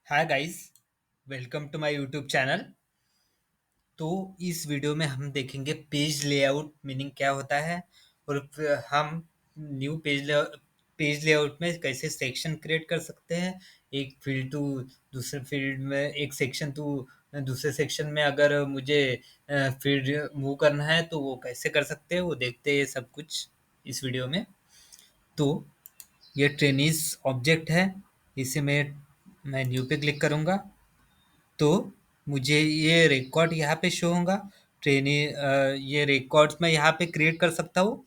Hi guys, welcome to my YouTube channel. तो इस video में हम देखेंगे पेज लेआउट मीनिंग क्या होता है और फिर हम न्यू पेज लेआउट में कैसे सेक्शन क्रिएट कर सकते हैं। एक फील्ड टू दूसरे फील्ड में, एक सेक्शन टू दूसरे सेक्शन में अगर मुझे फील्ड मूव करना है तो वो कैसे कर सकते हैं, वो देखते हैं सब कुछ इस वीडियो में। तो ये ट्रेनिस ऑब्जेक्ट है, इसे मैं न्यू पे क्लिक करूँगा तो मुझे ये रिकॉर्ड यहाँ पे शो होगा। ये रिकॉर्ड्स मैं यहाँ पे क्रिएट कर सकता हूँ।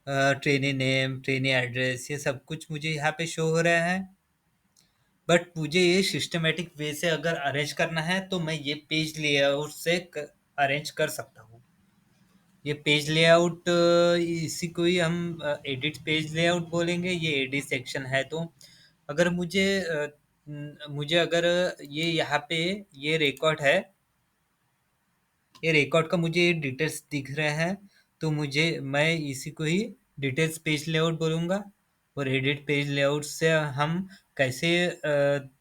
ट्रेनी नेम, ट्रेनी एड्रेस, ये सब कुछ मुझे यहाँ पे शो हो रहा है। बट मुझे ये सिस्टमेटिक वे से अगर अरेंज करना है तो मैं ये पेज लेआउट से अरेंज कर सकता हूँ। ये पेज लेआउट, इसी को ही हम एडिट पेज लेआउट बोलेंगे। ये एडिट सेक्शन है। तो अगर मुझे अगर ये यहाँ पे ये रिकॉर्ड है, ये रिकॉर्ड का मुझे ये डिटेल्स दिख रहे हैं, तो मुझे मैं इसी को ही डिटेल्स पेज लेआउट बोलूँगा। और एडिट पेज लेआउट से हम कैसे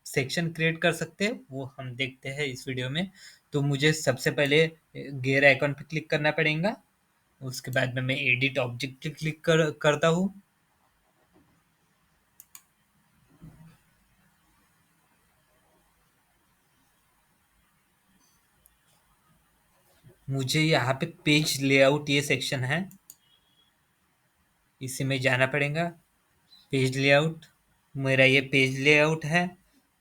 सेक्शन क्रिएट कर सकते हैं वो हम देखते हैं इस वीडियो में। तो मुझे सबसे पहले गेयर आइकन पे क्लिक करना पड़ेगा। उसके बाद में मैं एडिट ऑब्जेक्ट पे क्लिक करता हूँ। मुझे यहाँ पे पेज लेआउट ये सेक्शन है, इसी में जाना पड़ेगा। पेज लेआउट, मेरा ये पेज लेआउट है।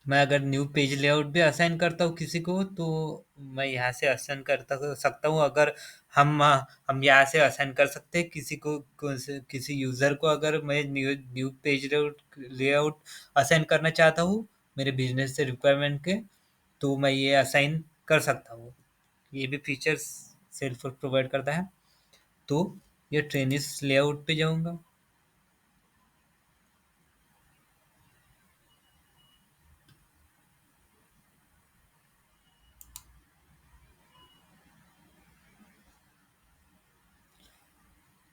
मैं अगर न्यू पेज लेआउट भी असाइन करता हूँ किसी को तो मैं यहाँ से असाइन करता सकता हूँ। अगर हम यहाँ से असाइन कर सकते हैं किसी को, किसी यूज़र को। अगर मैं new new page layout layout assign करना चाहता हूँ मेरे बिजनेस से रिक्वायरमेंट के, तो मैं ये असाइन कर सकता हूँ। ये भी फीचर्स सेल्फ प्रोवाइड करता है। तो ये ट्रेनिस लेआउट पे जाऊँगा।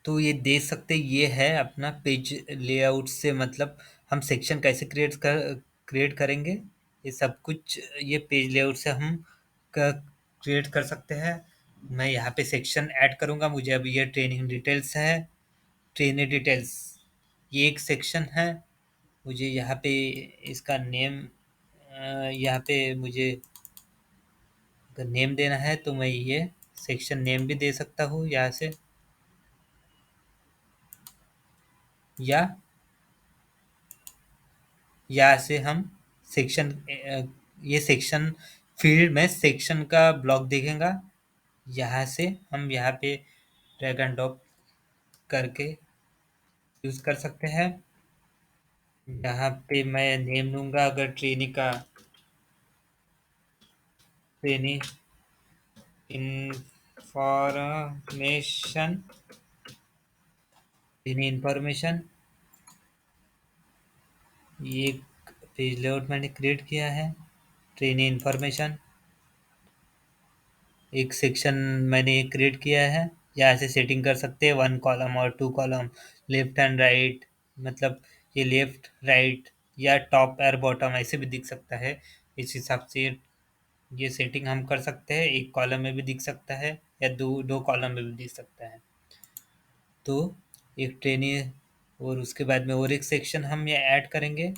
तो ये देख सकते हैं, ये है अपना पेज लेआउट से मतलब हम सेक्शन कैसे क्रिएट करेंगे। ये सब कुछ ये पेज लेआउट से हम क्रिएट कर सकते हैं। मैं यहाँ पे सेक्शन ऐड करूँगा। मुझे अब ये ट्रेनिंग डिटेल्स है, ट्रेनिंग डिटेल्स, ये एक सेक्शन है। मुझे यहाँ पे इसका नेम, यहाँ पे मुझे अगर नेम देना है तो मैं ये सेक्शन नेम भी दे सकता हूँ यहाँ से। या यहाँ से हम सेक्शन, ये सेक्शन फील्ड में सेक्शन का ब्लॉक दिखेगा। यहाँ से हम यहाँ पे ड्रैग एंड ड्रॉप करके यूज़ कर सकते हैं। यहाँ पे मैं नेम दूंगा अगर ट्रेनी का, ट्रेनी इंफॉर्मेशन, ट्रेनी इंफॉर्मेशन। ये पेज लेआउट मैंने क्रिएट किया है। ट्रेनी इंफॉर्मेशन एक सेक्शन मैंने क्रिएट किया है। यहाँ से सेटिंग कर सकते हैं 1 कॉलम और 2 कॉलम, लेफ्ट एंड राइट, मतलब ये लेफ्ट राइट या टॉप और बॉटम ऐसे भी दिख सकता है। इस हिसाब से ये सेटिंग हम कर सकते हैं। एक कॉलम में भी दिख सकता है या दो दो कॉलम में भी दिख सकता है। तो एक ट्रेनी, और उसके बाद में और एक सेक्शन हम ये ऐड करेंगे।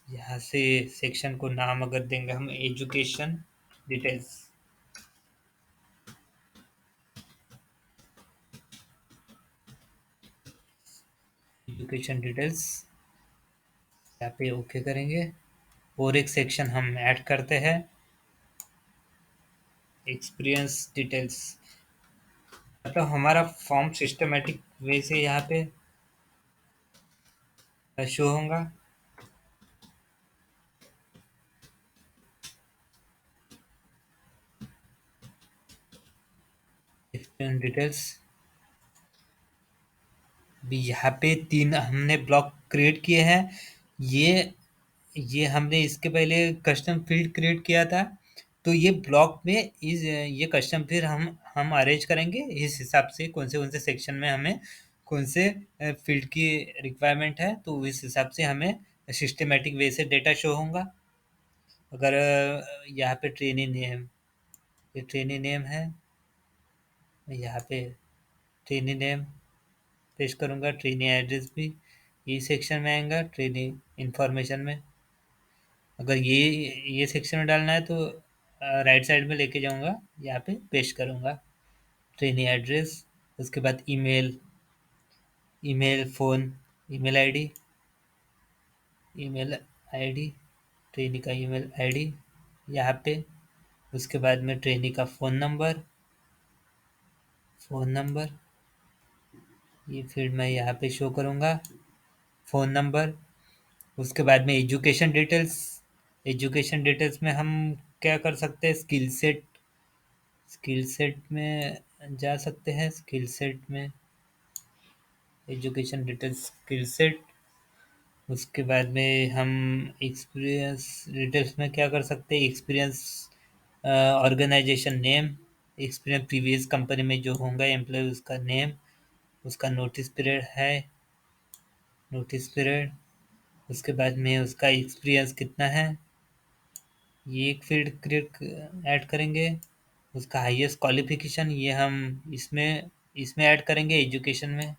यहाँ से सेक्शन को नाम अगर देंगे हम एजुकेशन डिटेल्स, एजुकेशन डिटेल्स, यहाँ पे ओके करेंगे। और एक सेक्शन हम ऐड करते हैं, एक्सपीरियंस डिटेल्स। मतलब हमारा फॉर्म सिस्टमेटिक वे से यहाँ पे शो होगा। एक्सपीरियंस डिटेल्स भी यहाँ पे 3 हमने ब्लॉक क्रिएट किए हैं। ये ये हमने इसके पहले कस्टम फील्ड क्रिएट किया था। तो ये ब्लॉक में इस ये कस्टम फिर हम अरेंज करेंगे इस हिसाब से कौन से सेक्शन में हमें कौन से फील्ड की रिक्वायरमेंट है, तो इस हिसाब से हमें सिस्टमेटिक वे से डेटा शो होगा। अगर यहाँ पे ट्रेनी नेम, ये ट्रेनी नेम है, मैं यहाँ पे ट्रेनी नेम पेस्ट करूँगा, ट्रेनी एड्रेस भी ये सेक्शन में आएगा, ट्रेनी इंफॉर्मेशन में। अगर ये सेक्शन में डालना है तो राइट साइड में लेके जाऊँगा, यहाँ पे पेस्ट करूँगा ट्रेनी एड्रेस। उसके बाद email, email phone, email ID, email ID, trainee का ईमेल आईडी यहाँ पे। उसके बाद में ट्रेनी का फ़ोन नंबर, फ़ोन नंबर ये फील्ड मैं यहाँ पे शो करूँगा, फ़ोन नंबर। उसके बाद में एजुकेशन डिटेल्स, एजुकेशन डिटेल्स में हम क्या कर सकते हैं, स्किल सेट, स्किल सेट में जा सकते हैं, स्किल सेट में एजुकेशन डिटेल्स, स्किल सेट। उसके बाद में हम एक्सपीरियंस डिटेल्स में क्या कर सकते हैं, experience, organisation name, experience previous company में जो होगा एम्प्लॉय उसका नेम, उसका नोटिस पीरियड है, नोटिस पीरियड। उसके बाद में उसका एक्सपीरियंस कितना है, ये एक फील्ड क्रिएट ऐड करेंगे। उसका हाईएस्ट क्वालिफिकेशन ये हम इसमें ऐड करेंगे एजुकेशन में।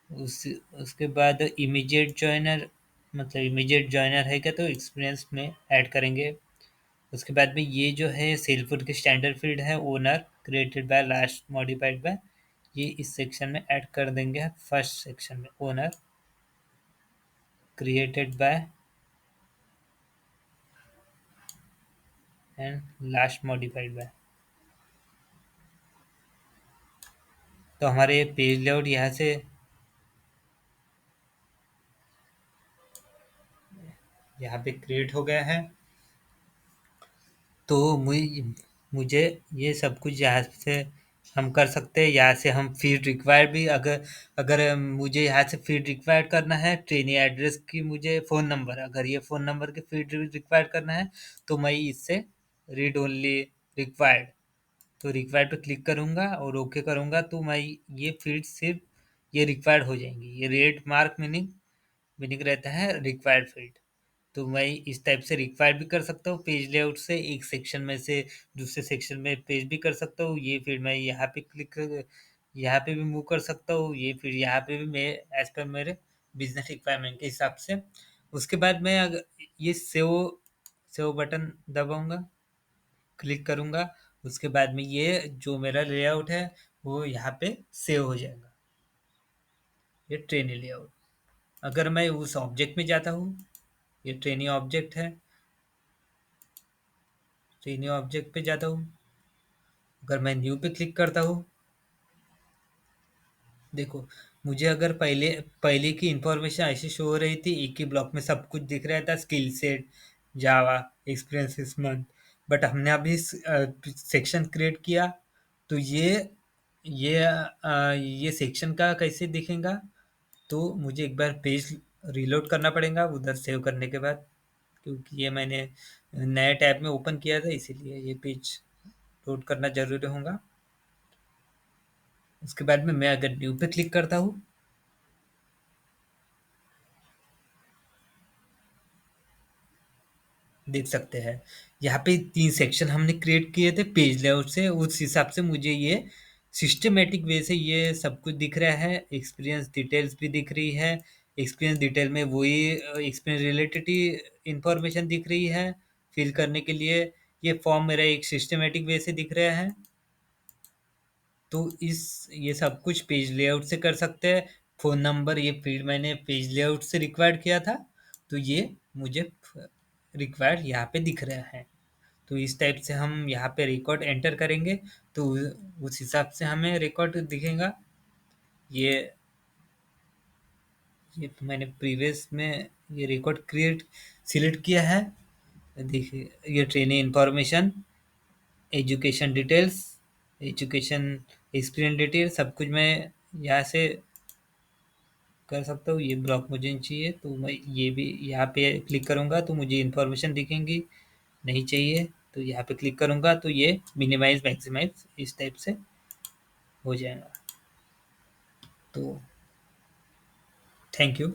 उस उसके बाद इमीडिएट जॉइनर, मतलब इमीडिएट जॉइनर है क्या तो एक्सपीरियंस में ऐड करेंगे। उसके बाद में ये जो है सेलफोन के स्टैंडर्ड फील्ड है, owner created by last modified by, ये इस सेक्शन में ऐड कर देंगे, फर्स्ट सेक्शन में owner created by and last modified by. तो हमारे पेज लेआउट यहाँ से यहाँ पे क्रिएट हो गया है। तो मुझे ये सब कुछ यहाँ से हम कर सकते हैं। यहाँ से हम फील्ड रिक्वायर्ड भी, अगर अगर मुझे यहाँ से फील्ड रिक्वायर्ड करना है ट्रेनी एड्रेस की, मुझे फ़ोन नंबर, अगर ये फ़ोन नंबर के फील्ड रिक्वायर्ड करना है तो मैं इससे रीड ओनली रिक्वायर्ड, तो रिक्वायर्ड पे क्लिक करूँगा और ओके करूँगा तो मैं ये फील्ड सिर्फ ये रिक्वायर्ड हो जाएंगी। ये रेड मार्क मीनिंग मीनिंग रहता है रिक्वायर्ड फील्ड। तो मैं इस टाइप से रिक्वायर्ड भी कर सकता हूँ, पेज लेआउट से एक सेक्शन में से दूसरे सेक्शन में पेज भी कर सकता हूँ। ये फिर मैं यहाँ पे क्लिक कर यहाँ पे भी मूव कर सकता हूँ, ये फिर यहाँ पे भी मैं एज पर मेरे बिजनेस रिक्वायरमेंट के हिसाब से। उसके बाद मैं अगर ये सेव सेव बटन दबाऊंगा, क्लिक करूंगा, उसके बाद में ये जो मेरा लेआउट है वो यहाँ पे सेव हो जाएगा, ये ट्रेनी लेआउट। अगर मैं उस ऑब्जेक्ट में जाता हूँ, ये ट्रेनी ऑब्जेक्ट है, ट्रेनी ऑब्जेक्ट पे जाता हूँ, अगर मैं न्यू पे क्लिक करता हूँ, देखो मुझे अगर पहले पहले की इंफॉर्मेशन ऐसी शो हो रही थी, एक ही ब्लॉक में सब कुछ दिख रहा था, स्किल सेट, जावा, एक्सपीरियंस इस मंथ। बट हमने अभी सेक्शन क्रिएट किया तो ये सेक्शन का कैसे दिखेगा, तो मुझे एक बार पेज रीलोड करना पड़ेगा उधर सेव करने के बाद, क्योंकि ये मैंने नए टैब में ओपन किया था इसीलिए ये पेज लोड करना ज़रूरी होगा। उसके बाद में मैं अगर न्यू पे क्लिक करता हूँ, देख सकते हैं यहाँ पे 3 सेक्शन हमने क्रिएट किए थे पेज लेआउट से, उस हिसाब से मुझे ये सिस्टमेटिक वे से ये सब कुछ दिख रहा है। एक्सपीरियंस डिटेल्स भी दिख रही है, एक्सपीरियंस डिटेल में वही एक्सपीरियंस रिलेटेड इंफॉर्मेशन दिख रही है फिल करने के लिए। ये फॉर्म मेरा एक सिस्टमेटिक वे से दिख रहा है। तो इस ये सब कुछ पेज लेआउट से कर सकते हैं। फ़ोन नंबर ये फील्ड मैंने पेज लेआउट से रिक्वायर्ड किया था, तो ये मुझे रिक्वायर्ड यहाँ पे दिख रहा है। तो इस टाइप से हम यहाँ पे रिकॉर्ड एंटर करेंगे तो उस हिसाब से हमें रिकॉर्ड दिखेगा। ये ये तो मैंने प्रीवियस में ये रिकॉर्ड क्रिएट सिलेक्ट किया है। देखिए ये training information, education details, education experience detail सब कुछ मैं यहाँ से कर सकता हूँ। ये ब्लॉक मुझे नहीं चाहिए तो मैं ये भी यहाँ पे क्लिक करूँगा तो मुझे इन्फॉर्मेशन दिखेंगी। नहीं चाहिए तो यहाँ पे क्लिक करूँगा तो ये मिनिमाइज मैक्सिमाइज इस टाइप से हो जाएगा। तो थैंक यू।